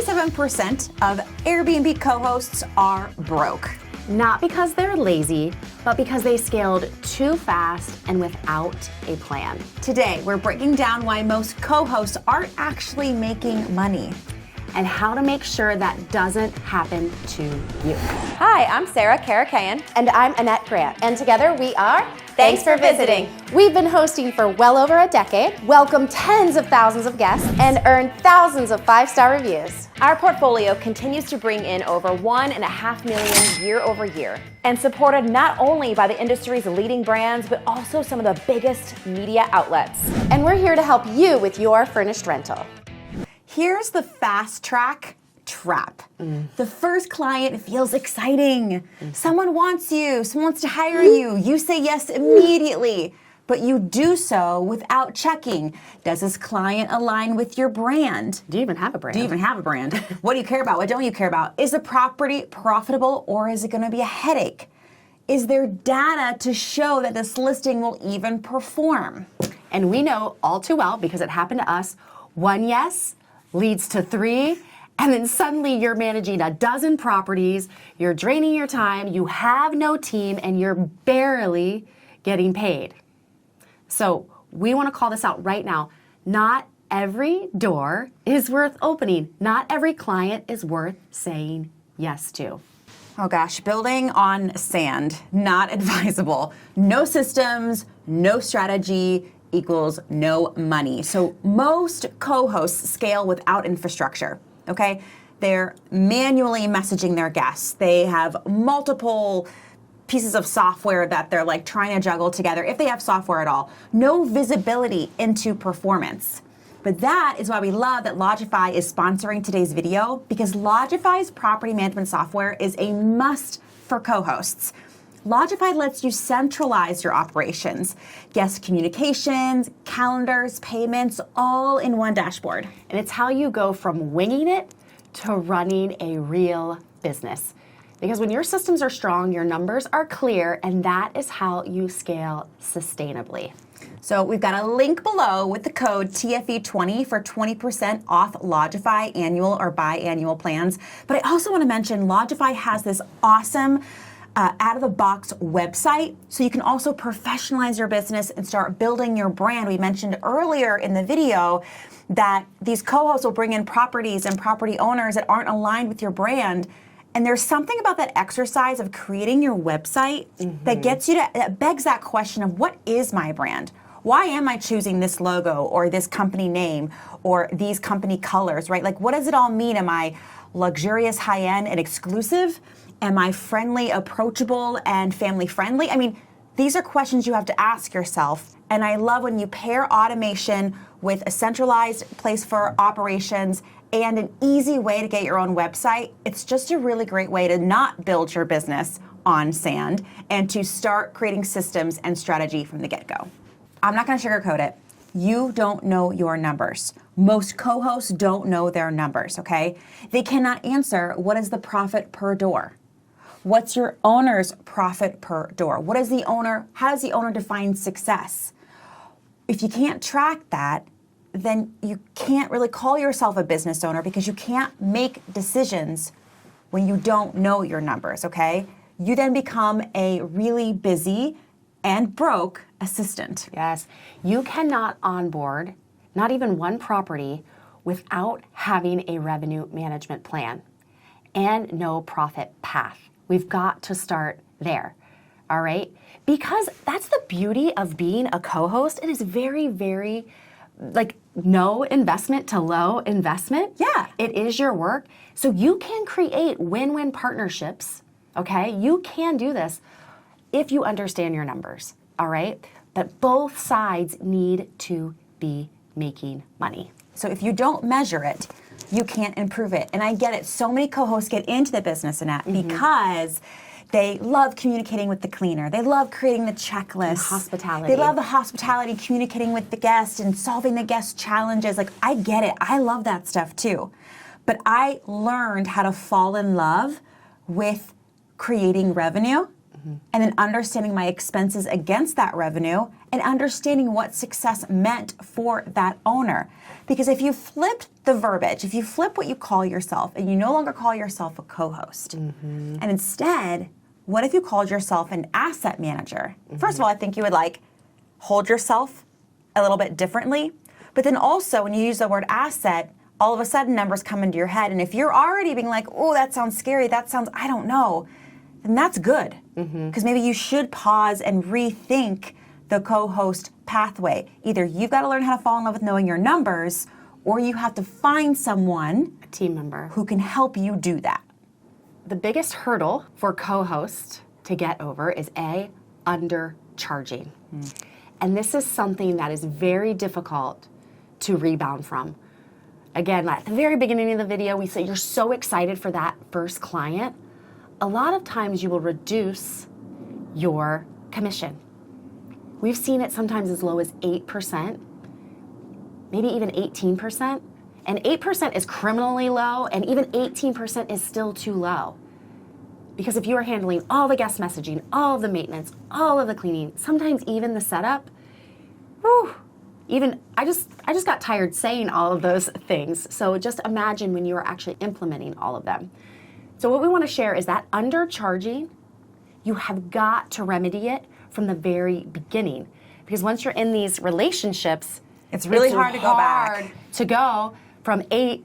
87% of Airbnb co-hosts are broke. Not because they're lazy, but because they scaled too fast and without a plan. Today, we're breaking down why most co-hosts aren't actually making money. And how to make sure that doesn't happen to you. Hi, I'm Sarah Karakayan. And I'm Annette Grant. And together we are Thanks for visiting. We've been hosting for well over a decade, welcomed tens of thousands of guests, and earned thousands of 5-star reviews. Our portfolio continues to bring in over 1.5 million year over year, and supported not only by the industry's leading brands, but also some of the biggest media outlets. And we're here to help you with your furnished rental. Here's the fast track trap. The first client feels exciting. Someone wants you, someone wants to hire you. You say yes immediately, but you do so without checking. Does this client align with your brand? Do you even have a brand? Do you even have a brand? What do you care about? What don't you care about? Is the property profitable or is it going to be a headache? Is there data to show that this listing will even perform? And we know all too well, because it happened to us, one yes leads to 3, and then suddenly you're managing a dozen properties, you're draining your time, you have no team, and you're barely getting paid. So we want to call this out right now. Not every door is worth opening. Not every client is worth saying yes to. Oh gosh, building on sand, not advisable. No systems, no strategy equals no money. So most co-hosts scale without infrastructure, okay? They're manually messaging their guests. They have multiple pieces of software that they're like trying to juggle together, if they have software at all. No visibility into performance. But that is why we love that Lodgify is sponsoring today's video, because Lodgify's property management software is a must for co-hosts. Lodgify lets you centralize your operations, guest communications, calendars, payments, all in one dashboard. And it's how you go from winging it to running a real business. Because when your systems are strong, your numbers are clear, and that is how you scale sustainably. So we've got a link below with the code TFE20 for 20% off Lodgify annual or biannual plans. But I also want to mention Lodgify has this awesome out-of-the-box website, so you can also professionalize your business and start building your brand. We mentioned earlier in the video that these co-hosts will bring in properties and property owners that aren't aligned with your brand. And there's something about that exercise of creating your website that gets you to, that begs that question of, what is my brand? Why am I choosing this logo or this company name or these company colors, right? Like, what does it all mean? Am I luxurious, high-end, and exclusive? Am I friendly, approachable, and family-friendly? I mean, these are questions you have to ask yourself. And I love when you pair automation with a centralized place for operations and an easy way to get your own website. It's just a really great way to not build your business on sand and to start creating systems and strategy from the get-go. I'm not going to sugarcoat it. You don't know your numbers. Most co-hosts don't know their numbers, okay? They cannot answer, what is the profit per door? What's your owner's profit per door? How does the owner define success? If you can't track that, then you can't really call yourself a business owner, because you can't make decisions when you don't know your numbers, okay? You then become a really busy and broke assistant. Yes, you cannot onboard not even one property without having a revenue management plan and no profit path. We've got to start there, all right? Because that's the beauty of being a co-host. It is very, very, like, no investment to low investment. Yeah. It is your work. So you can create win-win partnerships, okay? You can do this if you understand your numbers, all right? But both sides need to be making money. So if you don't measure it, you can't improve it. And I get it. So many co-hosts get into the business, Annette, because they love communicating with the cleaner. They love creating the checklist. And hospitality. They love the hospitality, communicating with the guest and solving the guest challenges. Like, I get it. I love that stuff too. But I learned how to fall in love with creating revenue and then understanding my expenses against that revenue and understanding what success meant for that owner. Because if you flipped the verbiage, if you flip what you call yourself and you no longer call yourself a co-host, and instead, what if you called yourself an asset manager? First of all, I think you would hold yourself a little bit differently, but then also when you use the word asset, all of a sudden numbers come into your head. And if you're already being like, oh, that sounds scary, that sounds, I don't know, then that's good. Because maybe you should pause and rethink the co-host pathway. Either you've got to learn how to fall in love with knowing your numbers, or you have to find someone, A team member, who can help you do that. The biggest hurdle for co-host to get over is undercharging. And this is something that is very difficult to rebound from. Again, at the very beginning of the video, we say you're so excited for that first client. A lot of times you will reduce your commission. We've seen it sometimes as low as 8%, maybe even 18%. And 8% is criminally low, and even 18% is still too low. Because if you are handling all the guest messaging, all of the maintenance, all of the cleaning, sometimes even the setup, I just got tired saying all of those things. So just imagine when you are actually implementing all of them. So what we want to share is that undercharging, you have got to remedy it from the very beginning. Because once you're in these relationships, It's really hard to go back. To go from 8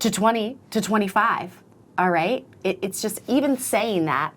to 20 to 25, all right? It's just even saying that,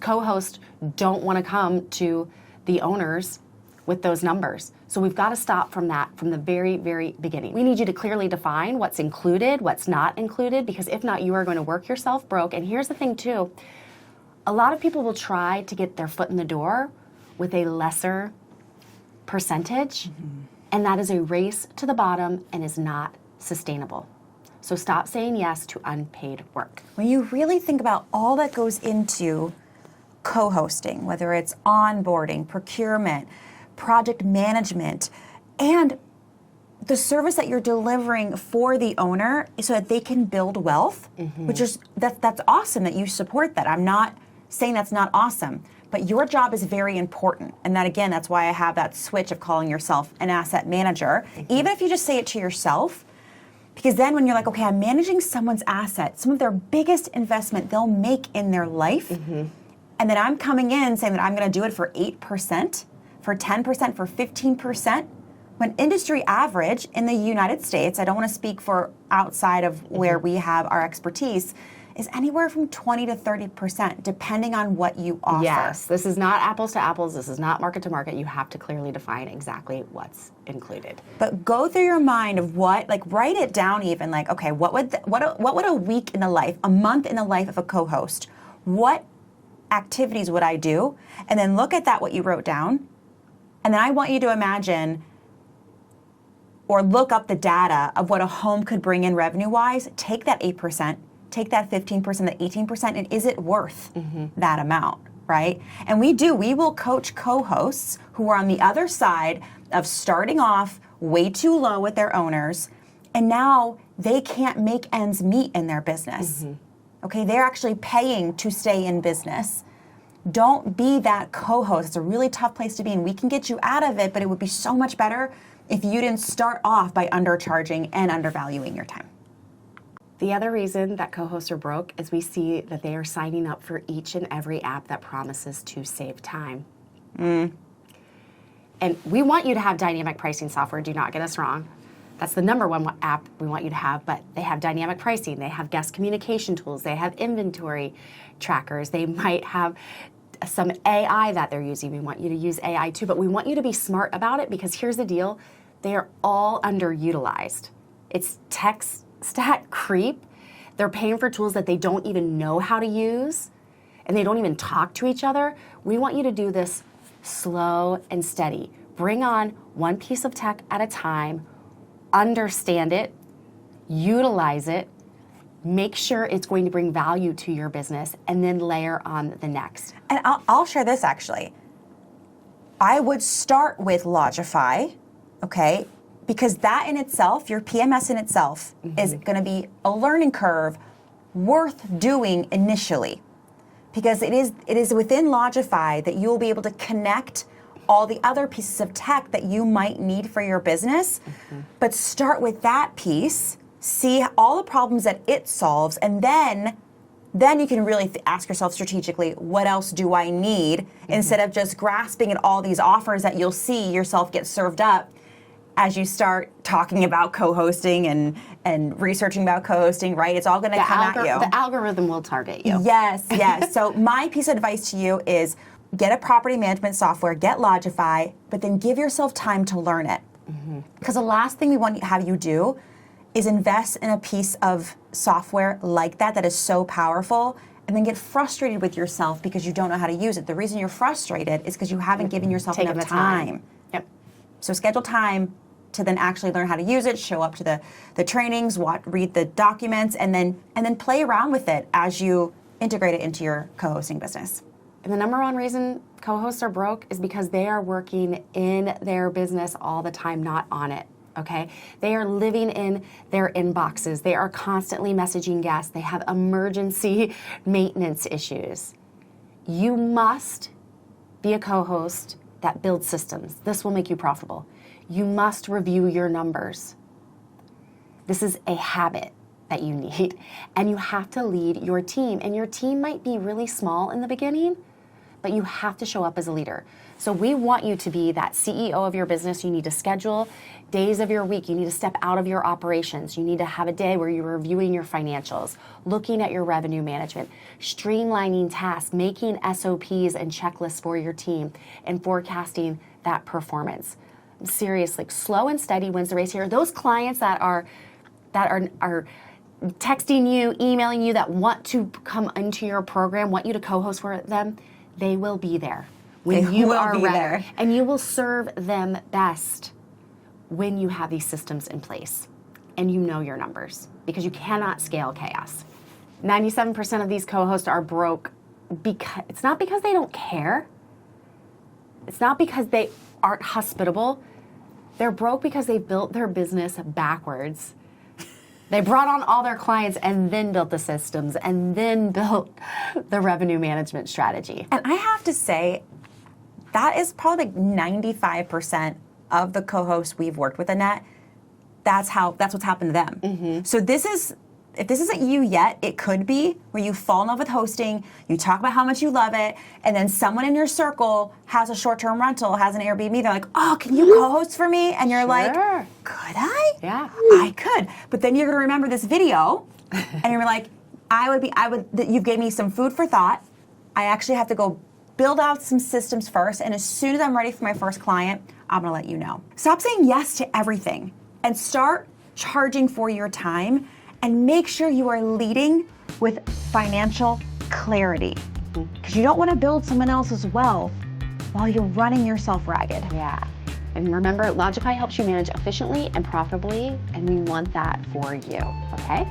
co-hosts don't want to come to the owners with those numbers. So we've got to stop from that from the very, very beginning. We need you to clearly define what's included, what's not included, because if not, you are going to work yourself broke. And here's the thing too, a lot of people will try to get their foot in the door with a lesser percentage, and that is a race to the bottom and is not sustainable. So stop saying yes to unpaid work. When you really think about all that goes into co-hosting, whether it's onboarding, procurement, project management, and the service that you're delivering for the owner so that they can build wealth, which is, that's awesome that you support that. I'm not saying that's not awesome, but your job is very important. And that, again, that's why I have that switch of calling yourself an asset manager, even if you just say it to yourself. Because then when you're like, okay, I'm managing someone's asset, some of their biggest investment they'll make in their life, and then I'm coming in saying that I'm going to do it for 8%, for 10%, for 15%, when industry average in the United States, I don't want to speak for outside of where we have our expertise, is anywhere from 20 to 30%, depending on what you offer. Yes, this is not apples to apples. This is not market to market. You have to clearly define exactly what's included. But go through your mind of what, write it down even, okay, what would a week in the life, a month in the life of a co-host, what activities would I do? And then look at that, what you wrote down. And then I want you to imagine or look up the data of what a home could bring in revenue-wise. Take that 8%, take that 15%, that 18%, and is it worth that amount, right? And we will coach co-hosts who are on the other side of starting off way too low with their owners, and now they can't make ends meet in their business. Okay, they're actually paying to stay in business. Don't be that co-host. It's a really tough place to be, and we can get you out of it, but it would be so much better if you didn't start off by undercharging and undervaluing your time. The other reason that co-hosts are broke is we see that they are signing up for each and every app that promises to save time. And we want you to have dynamic pricing software, do not get us wrong. That's the number one app we want you to have, but they have dynamic pricing, they have guest communication tools, they have inventory trackers, they might have some AI that they're using. We want you to use AI too, but we want you to be smart about it because here's the deal, they are all underutilized. It's tech stack creep. They're paying for tools that they don't even know how to use, and they don't even talk to each other. We want you to do this slow and steady. Bring on one piece of tech at a time, understand it, utilize it, make sure it's going to bring value to your business, and then layer on the next. And I'll share this actually. I would start with Lodgify, okay? Because that in itself, your PMS in itself, is going to be a learning curve worth doing initially. because it is within Lodgify that you'll be able to connect all the other pieces of tech that you might need for your business. But start with that piece, see all the problems that it solves, and then you can really ask yourself strategically, what else do I need? Instead of just grasping at all these offers that you'll see yourself get served up as you start talking about co-hosting and researching about co-hosting, right? It's all going to come at you. The algorithm will target you. Yes, yes. So my piece of advice to you is get a property management software, get Lodgify, but then give yourself time to learn it. Because the last thing we want to have you do is invest in a piece of software like that is so powerful, and then get frustrated with yourself because you don't know how to use it. The reason you're frustrated is because you haven't given yourself Taking enough the time. time. So schedule time to then actually learn how to use it, show up to the trainings, read the documents, and then play around with it as you integrate it into your co-hosting business. And the number one reason co-hosts are broke is because they are working in their business all the time, not on it. Okay? They are living in their inboxes. They are constantly messaging guests. They have emergency maintenance issues. You must be a co-host that builds systems. This will make you profitable. You must review your numbers. This is a habit that you need, and you have to lead your team. And your team might be really small in the beginning, but you have to show up as a leader. So we want you to be that CEO of your business. You need to schedule days of your week. You need to step out of your operations. You need to have a day where you're reviewing your financials, looking at your revenue management, streamlining tasks, making SOPs and checklists for your team, and forecasting that performance. Seriously, slow and steady wins the race here. Those clients that are texting you, emailing you, that want to come into your program, want you to co-host for them, they will be there when you are ready, and you will serve them best when you have these systems in place and you know your numbers, because you cannot scale chaos. 97% of these co-hosts are broke because it's not because they don't care. It's not because they aren't hospitable. They're broke because they built their business backwards. They brought on all their clients and then built the systems and then built the revenue management strategy. And I have to say, that is probably like 95% of the co-hosts we've worked with, Annette. That's what's happened to them. So if this isn't you yet, it could be where you fall in love with hosting, you talk about how much you love it, and then someone in your circle has a short-term rental, has an Airbnb, they're like, oh, can you co-host for me? And you're like, could I? Yeah. I could. But then you're gonna remember this video, and you're like, you gave me some food for thought. I actually have to go build out some systems first, and as soon as I'm ready for my first client, I'm gonna let you know. Stop saying yes to everything, and start charging for your time. And make sure you are leading with financial clarity, because you don't want to build someone else's wealth while you're running yourself ragged. Yeah. And remember, Lodgify helps you manage efficiently and profitably, and we want that for you, okay?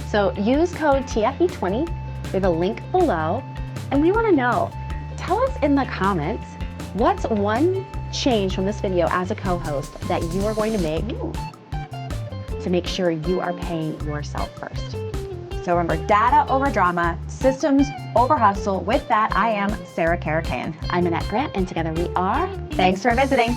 So use code TFE20. We have a link below, and we want to know, tell us in the comments, what's one change from this video as a co-host that you are going to make to make sure you are paying yourself first. So remember, data over drama, systems over hustle. With that, I am Sarah Karakayan. I'm Annette Grant, and together we are Thanks for visiting.